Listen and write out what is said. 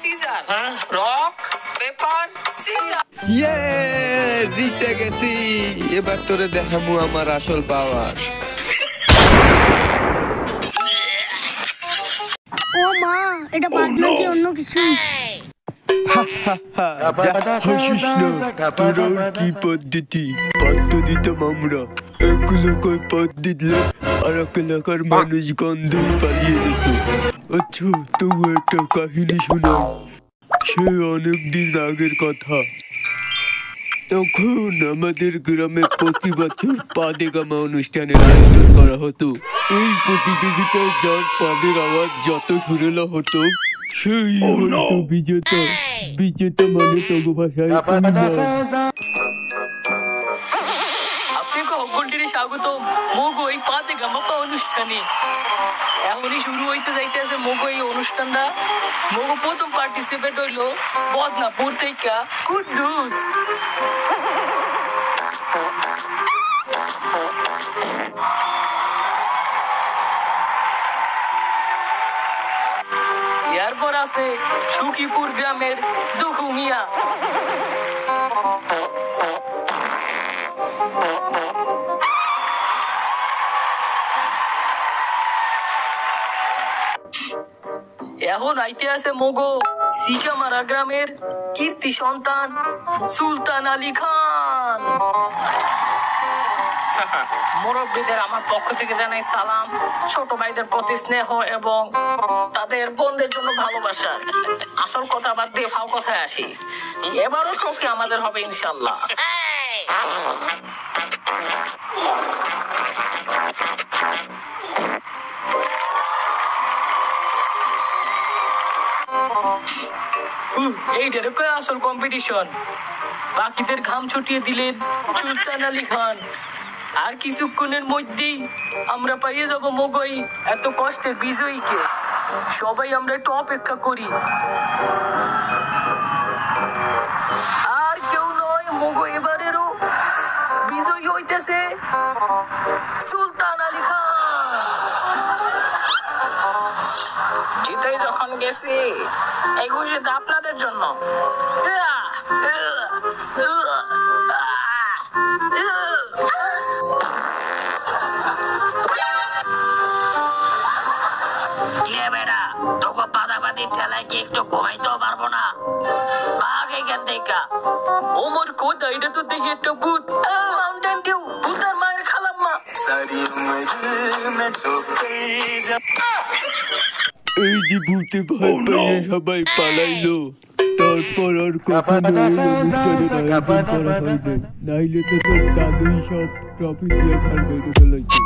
Caesar, rock paper scissor. জিতে গেছি, এবার তোরে দেখামু আমার আসল পাওয়ার। ও মা, এটা বাদ নাকি অন্য কিছু? হাসিস না, তোর কি পদ্ধতি? পদ্ম দিতাম আমরা, এক এলাকায় পদ দিলে আর এক এলাকার মানুষ গন্ধই পালিয়ে যেত। আচ্ছা, তো একটা কাহিনী শোনাই, সে অনেকদিন আগের কথা। তখন আমাদের গ্রামে প্রতি বছর পাদেগামা অনুষ্ঠানের আয়োজন করা হতো। এই প্রতিযোগিতায় যার পাদের আওয়াজ যত সুরেলা হতো সেই হয়তো বিজেতা। বিজেতা মানে তগো ভাষায় আপনাকে অগ্রটিরে স্বাগত মোগো এই পাদেগামা অনুষ্ঠানে। এখনই শুরু হইতে যাইতেছে মোগো এই অনুষ্ঠানটা। মোগো প্রথম পার্টিসিপেট হইলো বদনাপুর থেকে কুদ্দুস। এরপর আছে সুখীপুর গ্রামের দুখু মিয়া। এখন আইতে আছে মোগো সিকামারা গ্রামের কীর্তি সন্তান সুলতান আলী খান। মুরব্বীদের আমার পক্ষ থেকে জানাই সালাম, ছোট ভাইদের প্রতি স্নেহ এবং তাদের বোনদের জন্য ভালোবাসা। আসল কথা বাদ দিয়ে ভাও কথায় আসি, এবারও ট্রফি আমাদের হবে ইনশাল্লাহ। এইটারে কয় আসল কম্পিটিশন। বাকিদের ঘাম ছুটিয়ে দিলেন সুলতান আলী খান। আর কিছুক্ষণের মধ্যেই আমরা পাইয়ে যাব মোগই এত কষ্টের বিজয়ীকে। সবাই আমরা একটু অপেক্ষা করি। আর কেউ নয়, মোগো এবারেরও বিজয়ী হইতেছে সুলতান আলী খান। জিতে যখন গেছি এই খুশিটা আপনাদের জন্য। বেড়া তোকে পাদাবাদির ঠেলায় কি একটু ঘুমাইতেও পারবো না? ভাগ এখান থেকে। ওমর কোথা, এটা তো দেখি একটা ভূত। মাউন্টেন ডিউ, ভূতের মায়ের খালাম্মা। এই যে ভূতে ভয় পাইয়ে সবাই পালাইলো, তারপর আর কখনো অনুষ্ঠানের আয়োজন করা হয়নি। নাইলে তো তোর দাদুই সব ট্রফি দিয়ে ঘর বেরিয়ে ফেলাইছে।